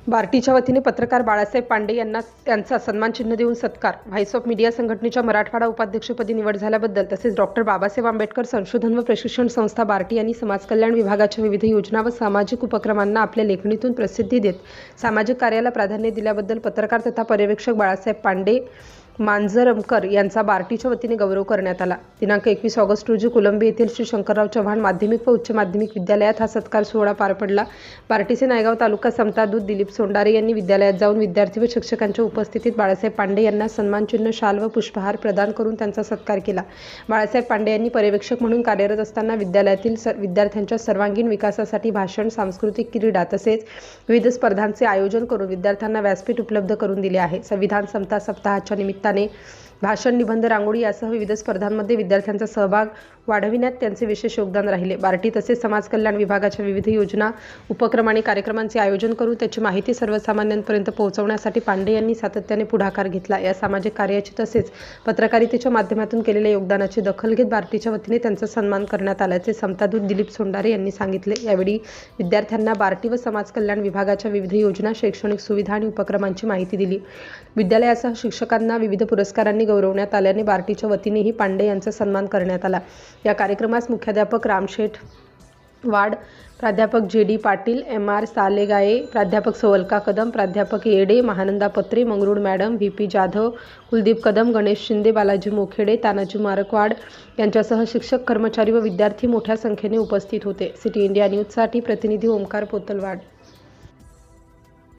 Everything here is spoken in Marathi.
बार्टीच्या वतीने पत्रकार बाळासाहेब पांडे यांना त्यांचा सन्मानचिन्ह देऊन सत्कार. व्हाईस ऑफ मीडिया संघटनेच्या मराठवाडा उपाध्यक्षपदी निवड झाल्याबद्दल तसेच डॉक्टर बाबासाहेब आंबेडकर संशोधन व प्रशिक्षण संस्था बार्टी यांनी समाज कल्याण विभागाच्या विविध योजना व सामाजिक उपक्रमांना आपल्या लेखणीतून प्रसिद्धी देत सामाजिक कार्याला प्राधान्य दिल्याबद्दल पत्रकार तथा पर्यवेक्षक बाळासाहेब पांडे मांजरमकर यांचा बार्टीच्या वतीने गौरव करण्यात आला. दिनांक 21 ऑगस्ट रोजी कोलंबी येथील श्री शंकरराव चव्हाण माध्यमिक व उच्च माध्यमिक विद्यालयात हा सत्कार सोहळा पार पडला. बार्टीचे नायगाव तालुका समता दूत दिलीप सोंडारे यांनी विद्यालयात जाऊन विद्यार्थी व शिक्षकांच्या उपस्थितीत बाळासाहेब पांडे यांना सन्मानचिन्ह, शाल व पुष्पहार प्रदान करून त्यांचा सत्कार केला. बाळासाहेब पांडे यांनी पर्यवेक्षक म्हणून कार्यरत असताना विद्यालयातील विद्यार्थ्यांच्या सर्वांगीण विकासासाठी भाषण, सांस्कृतिक, क्रीडा तसेच विविध स्पर्धांचे आयोजन करून विद्यार्थ्यांना व्यासपीठ उपलब्ध करून दिले आहे. संविधान समता सप्ताहाच्या निमित्ताने भाषण, निबंध, रांगोळी यासह विविध स्पर्धांमध्ये विद्यार्थ्यांचा सहभाग वाढविण्यात त्यांचे विशेष योगदान राहिले. बार्टी तसेच समाज कल्याण विभागाच्या विविध योजना, उपक्रम आणि कार्यक्रमांचे आयोजन करून त्याची माहिती सर्वसामान्यांपर्यंत पोहोचवण्यासाठी पांडे यांनी सातत्याने पुढाकार घेतला. या सामाजिक कार्याची तसेच पत्रकारितेच्या माध्यमातून केलेल्या योगदानाची दखल घेत बार्टीच्या वतीने त्यांचा सन्मान करण्यात आल्याचे समतादूत दिलीप सोंडारे यांनी सांगितले. यावेळी विद्यार्थ्यांना बार्टी व समाज कल्याण विभागाच्या विविध योजना, शैक्षणिक सुविधा आणि उपक्रमांची माहिती दिली. विद्यालयासह शिक्षकांना विविध पुरस्कारांनी गौरवण्यात आल्याने बार्टीच्या वतीनेही पांडे यांचा सन्मान करण्यात आला. या कार्यक्रमास मुख्याध्यापक रामशेठ वाड, प्राध्यापक जे.डी. पाटील, एम.आर. सालेगाये, प्राध्यापक सवलका कदम, प्राध्यापक येडे, महानंदा पत्रे, मंगरुळ मॅडम, व्ही.पी. जाधव, कुलदीप कदम, गणेश शिंदे, बालाजी मोखेडे, तानाजी मारकवाड यांच्यासह शिक्षक, कर्मचारी व विद्यार्थी मोठ्या संख्येने उपस्थित होते. सिटी इंडिया न्यूजसाठी प्रतिनिधी ओमकार पोतलवाड.